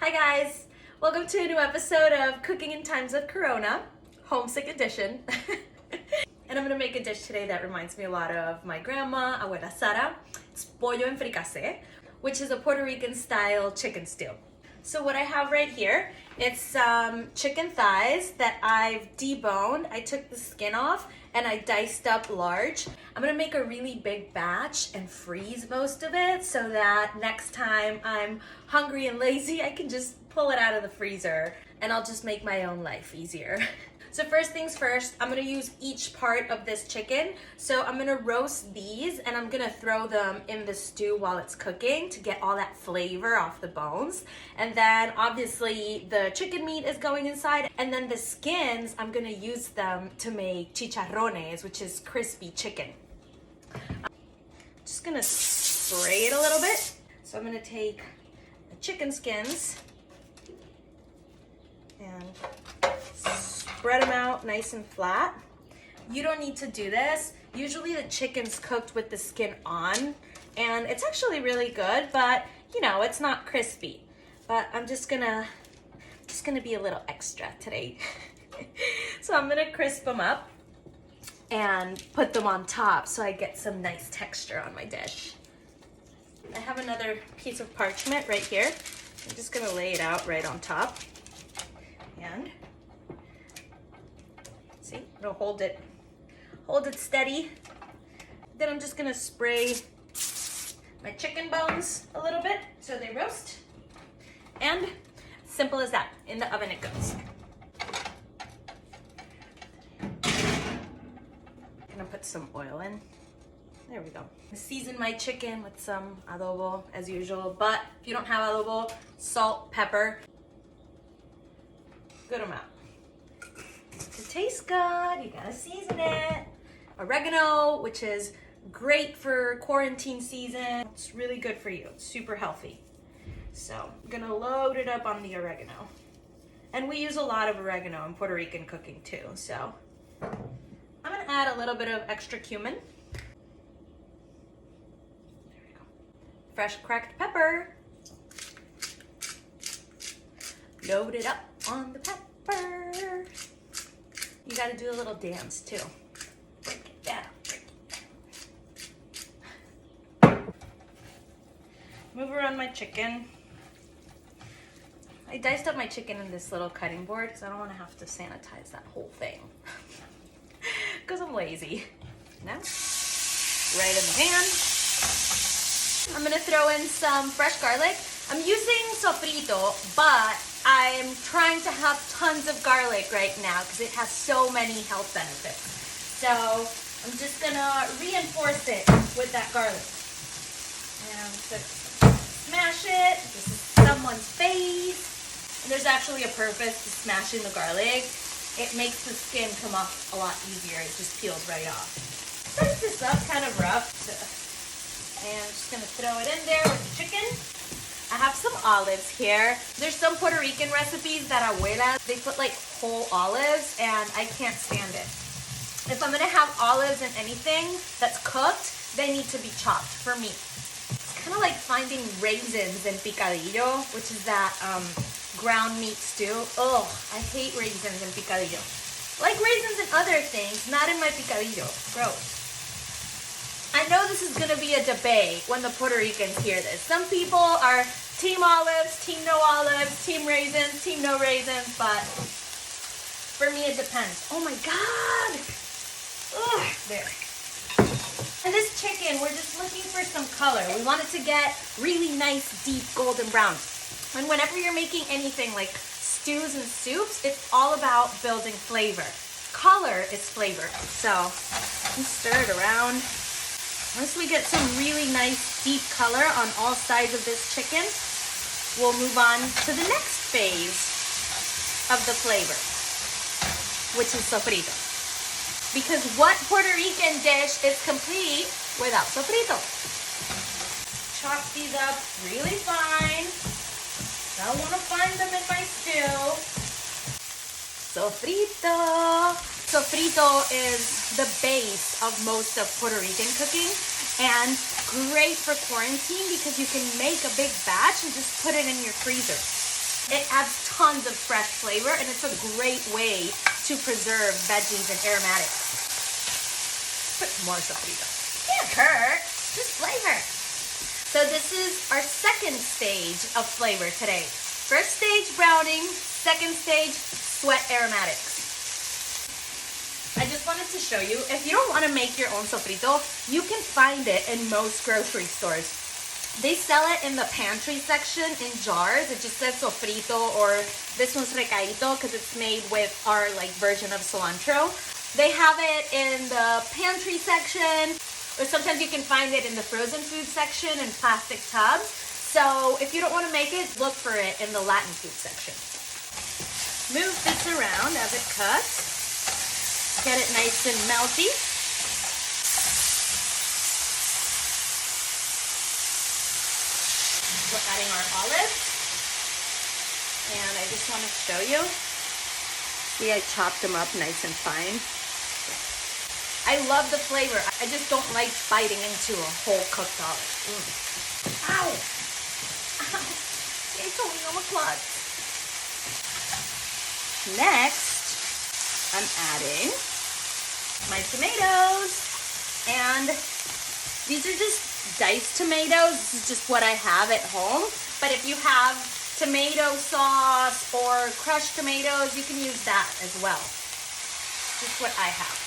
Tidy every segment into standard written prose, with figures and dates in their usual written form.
Hi guys! Welcome to a new episode of Cooking in Times of Corona, Homesick Edition. And I'm gonna make a dish today that reminds me a lot of my grandma, Abuela Sara. It's pollo en fricasé, which is a Puerto Rican style chicken stew. So what I have right here, it's chicken thighs that I've deboned. I took the skin off and I diced up large. I'm gonna make a really big batch and freeze most of it so that next time I'm hungry and lazy, I can just pull it out of the freezer and I'll just make my own life easier. So first things first, I'm gonna use each part of this chicken. So I'm gonna roast these and I'm gonna throw them in the stew while it's cooking to get all that flavor off the bones. And then obviously the chicken meat is going inside, and then the skins, I'm gonna use them to make chicharrones, which is crispy chicken. Just gonna spray it a little bit. So I'm gonna take the chicken skins and spread them out nice and flat. You don't need to do this. Usually the chicken's cooked with the skin on, and it's actually really good, but you know, it's not crispy. But I'm just gonna be a little extra today. So I'm gonna crisp them up and put them on top so I get some nice texture on my dish. I have another piece of parchment right here. I'm just gonna lay it out right on top. And see, it'll hold it steady. Then I'm just gonna spray my chicken bones a little bit so they roast. And simple as that, in the oven it goes. Gonna put some oil in. There we go. Season my chicken with some adobo as usual, but if you don't have adobo, salt, pepper, good amount. To taste good, you gotta season it. Oregano, which is great for quarantine season. It's really good for you. It's super healthy. So I'm gonna load it up on the oregano. And we use a lot of oregano in Puerto Rican cooking too. So I'm gonna add a little bit of extra cumin. There we go. Fresh cracked pepper. Load it up on the pepper. You gotta do a little dance too. Break it down, break it down. Move around my chicken. I diced up my chicken in this little cutting board because I don't want to have to sanitize that whole thing. Because I'm lazy. Now, right in the pan. I'm gonna throw in some fresh garlic. I'm using sofrito, but I'm trying to have tons of garlic right now because it has so many health benefits. So I'm just gonna reinforce it with that garlic. And I'm gonna smash it. This is someone's face. And there's actually a purpose to smashing the garlic. It makes the skin come off a lot easier. It just peels right off. Dice this up kind of rough. And I'm just gonna throw it in there with the chicken. I have some olives here. There's some Puerto Rican recipes that abuela, they put like whole olives, and I can't stand it. If I'm gonna have olives in anything that's cooked, they need to be chopped for me. It's kind of like finding raisins in picadillo, which is that ground meat stew. Oh, I hate raisins in picadillo. Like raisins in other things, not in my picadillo. Gross. I know this is gonna be a debate when the Puerto Ricans hear this. Some people are team olives, team no olives, team raisins, team no raisins, but for me it depends. Oh my God! Ugh, there. And this chicken, we're just looking for some color. We want it to get really nice, deep golden brown. And whenever you're making anything like stews and soups, it's all about building flavor. Color is flavor. So, stir it around. Once we get some really nice deep color on all sides of this chicken, we'll move on to the next phase of the flavor, which is sofrito. Because what Puerto Rican dish is complete without sofrito? Chop these up really fine. I want to find them in my stew. Sofrito. Sofrito is the base of most of Puerto Rican cooking and great for quarantine because you can make a big batch and just put it in your freezer. It adds tons of fresh flavor, and it's a great way to preserve veggies and aromatics. Put more sofrito. Can't hurt, just flavor. So this is our second stage of flavor today. First stage, browning. Second stage, sweat aromatics. I just wanted to show you, if you don't want to make your own sofrito, you can find it in most grocery stores. They sell it in the pantry section in jars. It just says sofrito, or this one's recadito because it's made with our version of cilantro. They have it in the pantry section, or sometimes you can find it in the frozen food section in plastic tubs. So if you don't want to make it, look for it in the Latin food section. Move this around as it cuts. Get it nice and melty. We're adding our olives. And I just want to show you. See, I chopped them up nice and fine. I love the flavor. I just don't like biting into a whole cooked olive. Ow! Ow! It's only on my clock. Next, I'm adding my tomatoes. And these are just diced tomatoes. This is just what I have at home. But if you have tomato sauce or crushed tomatoes, you can use that as well. Just what I have.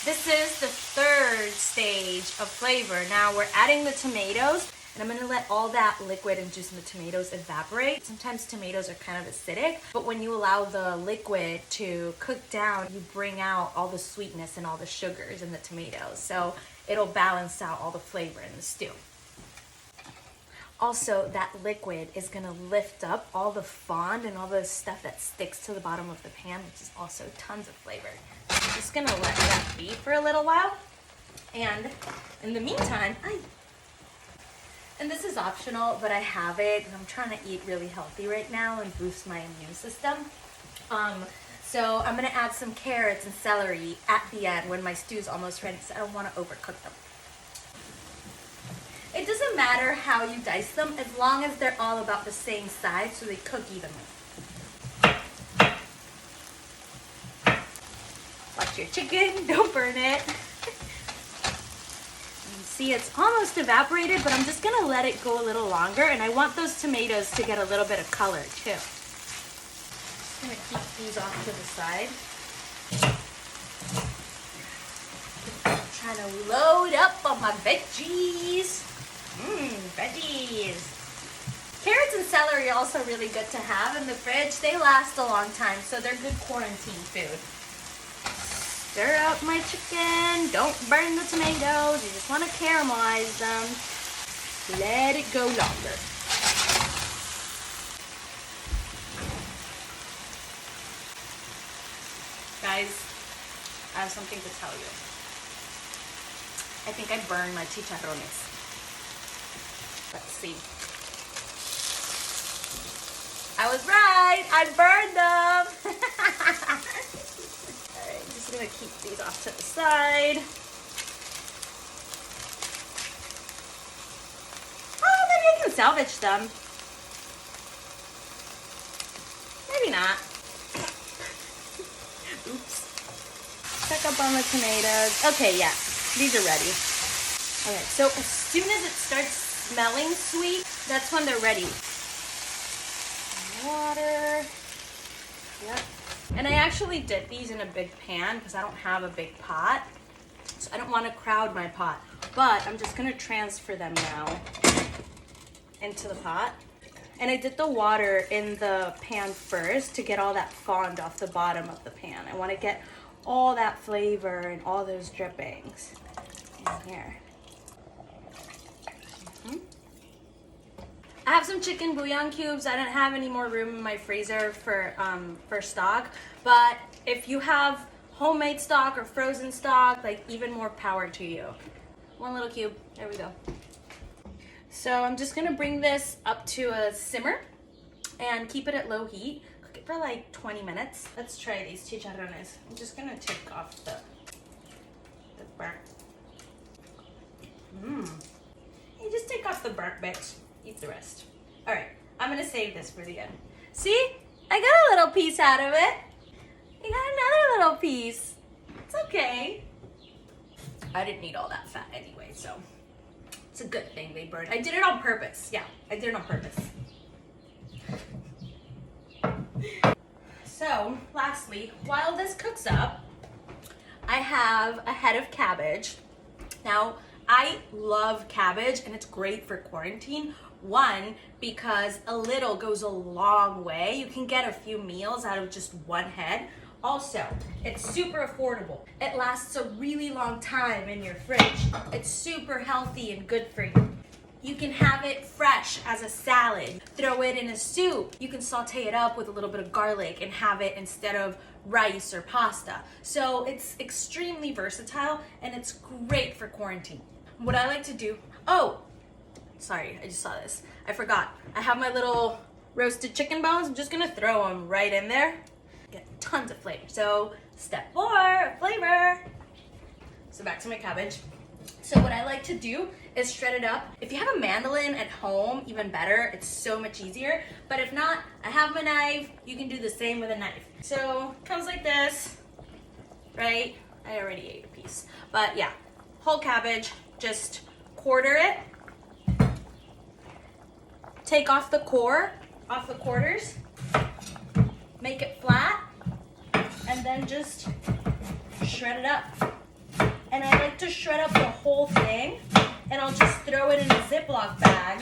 This is the third stage of flavor. Now we're adding the tomatoes, and I'm gonna let all that liquid and juice in the tomatoes evaporate. Sometimes tomatoes are kind of acidic, but when you allow the liquid to cook down, you bring out all the sweetness and all the sugars in the tomatoes. So it'll balance out all the flavor in the stew. Also, that liquid is gonna lift up all the fond and all the stuff that sticks to the bottom of the pan, which is also tons of flavor. I'm just gonna let that be for a little while. And in the meantime, and this is optional, but I have it. I'm trying to eat really healthy right now and boost my immune system. So I'm gonna add some carrots and celery at the end when my stew's almost ready, so I don't wanna overcook them. It doesn't matter how you dice them, as long as they're all about the same size so they cook evenly. Watch your chicken, don't burn it. See, it's almost evaporated, but I'm just gonna let it go a little longer, and I want those tomatoes to get a little bit of color too. Just gonna keep these off to the side. Trying to load up on my veggies. Veggies. Carrots and celery are also really good to have in the fridge. They last a long time, so they're good quarantine food. Stir up my chicken. Don't burn the tomatoes. You just want to caramelize them. Let it go longer. Guys, I have something to tell you. I think I burned my chicharrones. Let's see. I was right. I burned them. All right, just gonna keep these off to the side. Oh, maybe I can salvage them. Maybe not. Oops. Check up on the tomatoes. Okay, yeah, these are ready. Okay, so as soon as it starts smelling sweet, that's when they're ready. Water. Yep. And I actually dip these in a big pan because I don't have a big pot. So I don't want to crowd my pot. But I'm just going to transfer them now into the pot. And I did the water in the pan first to get all that fond off the bottom of the pan. I want to get all that flavor and all those drippings in here. I have some chicken bouillon cubes. I didn't have any more room in my freezer for stock. But if you have homemade stock or frozen stock, even more power to you. One little cube. There we go. So I'm just gonna bring this up to a simmer and keep it at low heat. Cook it for 20 minutes. Let's try these chicharrones. I'm just gonna take off the burnt. You just take off the burnt bits. Eat the rest. All right, I'm gonna save this for the end. See? I got a little piece out of it. I got another little piece. It's okay. I didn't need all that fat anyway, so it's a good thing they burned. I did it on purpose. Yeah, I did it on purpose. So, lastly, while this cooks up, I have a head of cabbage. Now, I love cabbage and it's great for quarantine. One, because a little goes a long way. You can get a few meals out of just one head. Also, it's super affordable. It lasts a really long time in your fridge. It's super healthy and good for you. You can have it fresh as a salad. Throw it in a soup. You can saute it up with a little bit of garlic and have it instead of rice or pasta. So it's extremely versatile and it's great for quarantine. What I like to do, oh, sorry, I just saw this. I forgot. I have my little roasted chicken bones. I'm just gonna throw them right in there. Get tons of flavor. So step 4, flavor. So back to my cabbage. So what I like to do is shred it up. If you have a mandolin at home, even better. It's so much easier. But if not, I have my knife. You can do the same with a knife. So it comes like this, right? I already ate a piece. But yeah, whole cabbage, just quarter it. Take off the core, off the quarters. Make it flat. And then just shred it up. And I like to shred up the whole thing, and I'll just throw it in a Ziploc bag,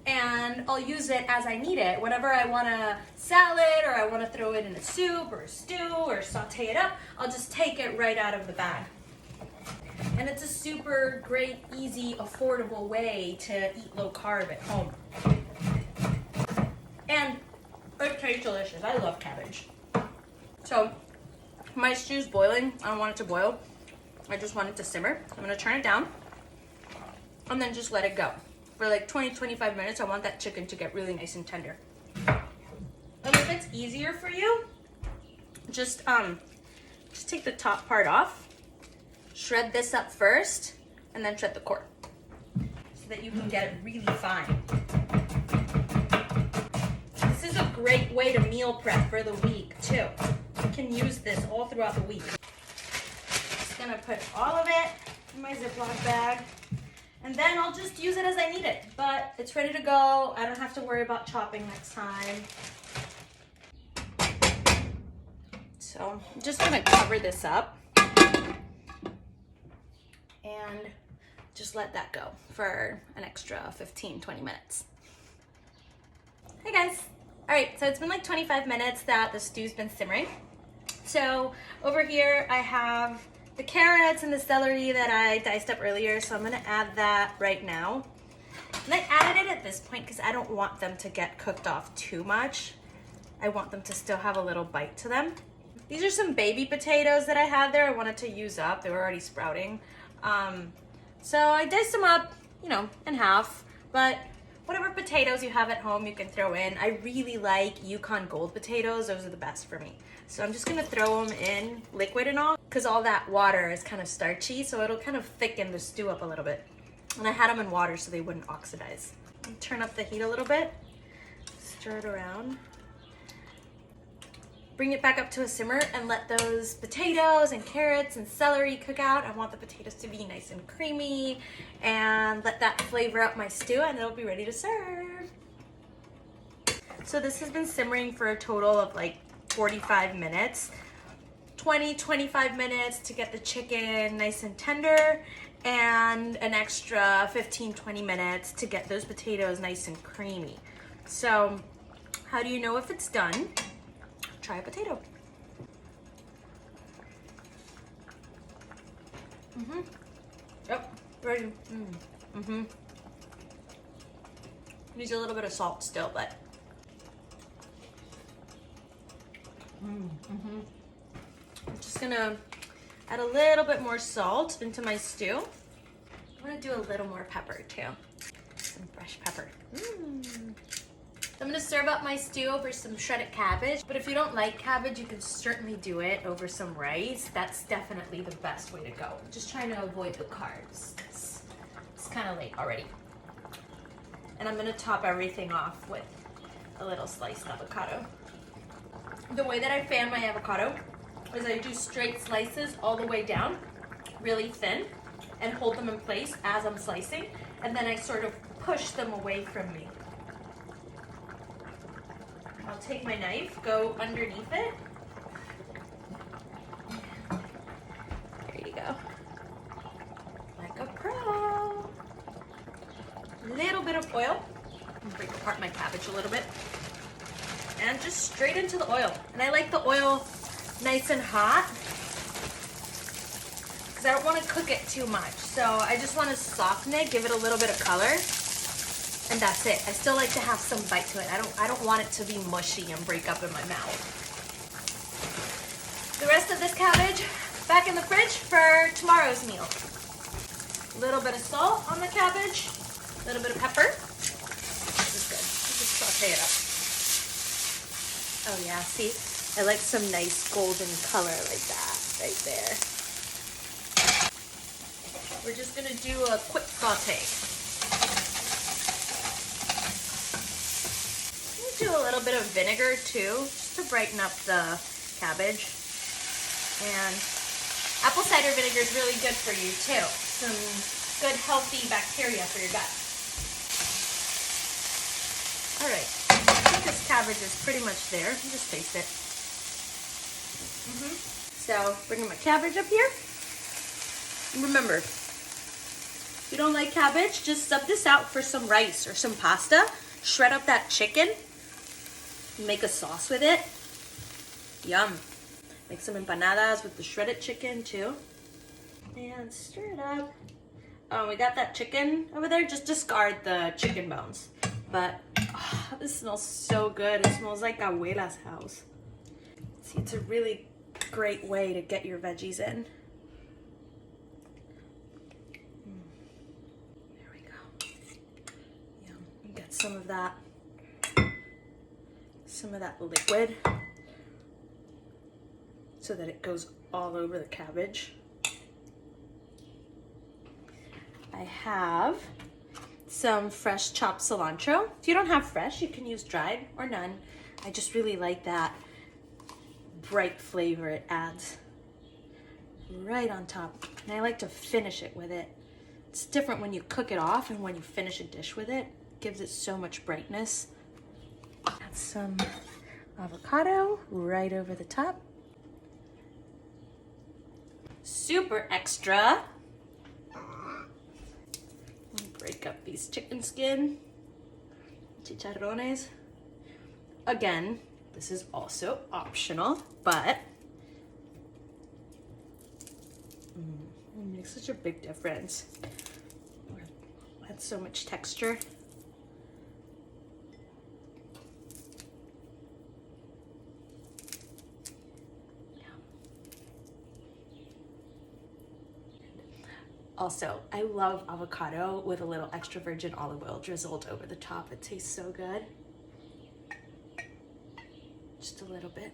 and I'll use it as I need it. Whenever I want a salad, or I want to throw it in a soup, or a stew, or saute it up, I'll just take it right out of the bag. And it's a super great, easy, affordable way to eat low carb at home. And it tastes delicious. I love cabbage. So my stew's boiling. I don't want it to boil. I just want it to simmer. I'm gonna turn it down and then just let it go. For like 20-25 minutes, I want that chicken to get really nice and tender. And if it's easier for you, just take the top part off, shred this up first, and then shred the core so that you can get it really fine. This is a great way to meal prep for the week too. You can use this all throughout the week. Gonna put all of it in my Ziploc bag, and then I'll just use it as I need it. But it's ready to go. I don't have to worry about chopping next time. So I'm just gonna cover this up and just let that go for an extra 15-20 minutes. Hey guys. All right, so it's been like 25 minutes that the stew's been simmering. So over here I have the carrots and the celery that I diced up earlier, so I'm gonna add that right now. And I added it at this point because I don't want them to get cooked off too much. I want them to still have a little bite to them. These are some baby potatoes that I had there. I wanted to use up. They were already sprouting. So I diced them up, you know, in half, but whatever potatoes you have at home you can throw in. I really like Yukon Gold potatoes. Those are the best for me. So I'm just gonna throw them in, liquid and all, because all that water is kind of starchy, so it'll kind of thicken the stew up a little bit. And I had them in water so they wouldn't oxidize. Turn up the heat a little bit, stir it around. Bring it back up to a simmer and let those potatoes and carrots and celery cook out. I want the potatoes to be nice and creamy, and let that flavor up my stew, and it'll be ready to serve. So this has been simmering for a total of like 45 minutes. 20-25 minutes to get the chicken nice and tender, and an extra 15-20 minutes to get those potatoes nice and creamy. So how do you know if it's done? Try a potato. Oh, ready. Needs a little bit of salt still, but I'm just gonna add a little bit more salt into my stew. I'm gonna do a little more pepper too. Some fresh pepper. I'm gonna serve up my stew over some shredded cabbage, but if you don't like cabbage, you can certainly do it over some rice. That's definitely the best way to go. I'm just trying to avoid the carbs. It's kind of late already. And I'm gonna top everything off with a little sliced avocado. The way that I fan my avocado is I do straight slices all the way down, really thin, and hold them in place as I'm slicing, and then I sort of push them away from me. I'll take my knife, go underneath it. There you go. Like a pro. Little bit of oil. Break apart my cabbage a little bit. And just straight into the oil. And I like the oil nice and hot because I don't want to cook it too much. So I just want to soften it, give it a little bit of color. And that's it. I still like to have some bite to it. I don't want it to be mushy and break up in my mouth. The rest of this cabbage back in the fridge for tomorrow's meal. A little bit of salt on the cabbage, a little bit of pepper. This is good. Just saute it up. Oh yeah, see? I like some nice golden color like that right there. We're just gonna do a quick saute. Do a little bit of vinegar too, just to brighten up the cabbage. And apple cider vinegar is really good for you too. Some good healthy bacteria for your gut. All right, I think this cabbage is pretty much there. Just taste it. So bringing my cabbage up here. Remember, if you don't like cabbage, just sub this out for some rice or some pasta. Shred up that chicken. Make a sauce with it. Yum. Make some empanadas with the shredded chicken too. And stir it up. Oh, we got that chicken over there. Just discard the chicken bones. But oh, this smells so good. It smells like abuela's house. See, it's a really great way to get your veggies in. There we go. Yum. You get some of that liquid so that it goes all over the cabbage. I have some fresh chopped cilantro. If you don't have fresh, you can use dried or none. I just really like that bright flavor it adds right on top. And I like to finish it with it. It's different when you cook it off and when you finish a dish with it. It gives it so much brightness. Add some avocado right over the top. Super extra. Break up these chicken skin chicharrones. Again, this is also optional, but it makes such a big difference. It adds so much texture. Also, I love avocado with a little extra virgin olive oil drizzled over the top. It tastes so good. Just a little bit.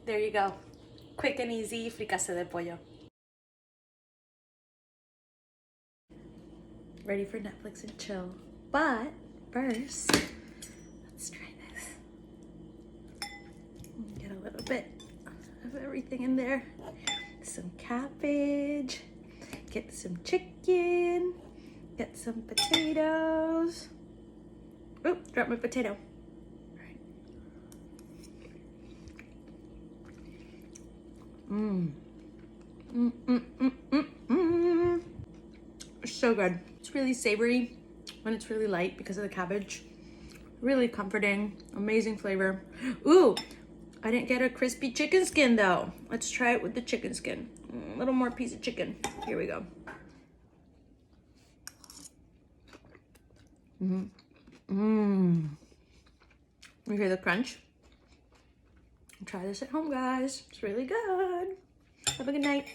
There you go. Quick and easy fricasé de pollo. Ready for Netflix and chill. But first, let's try this. Get a little bit of everything in there. Some cabbage. Get some chicken, get some potatoes. Oop, dropped my potato. All right. It's so good. It's really savory when it's really light because of the cabbage. Really comforting, amazing flavor. Ooh, I didn't get a crispy chicken skin though. Let's try it with the chicken skin. A little more piece of chicken. Here we go. You hear the crunch? Try this at home, guys. It's really good. Have a good night.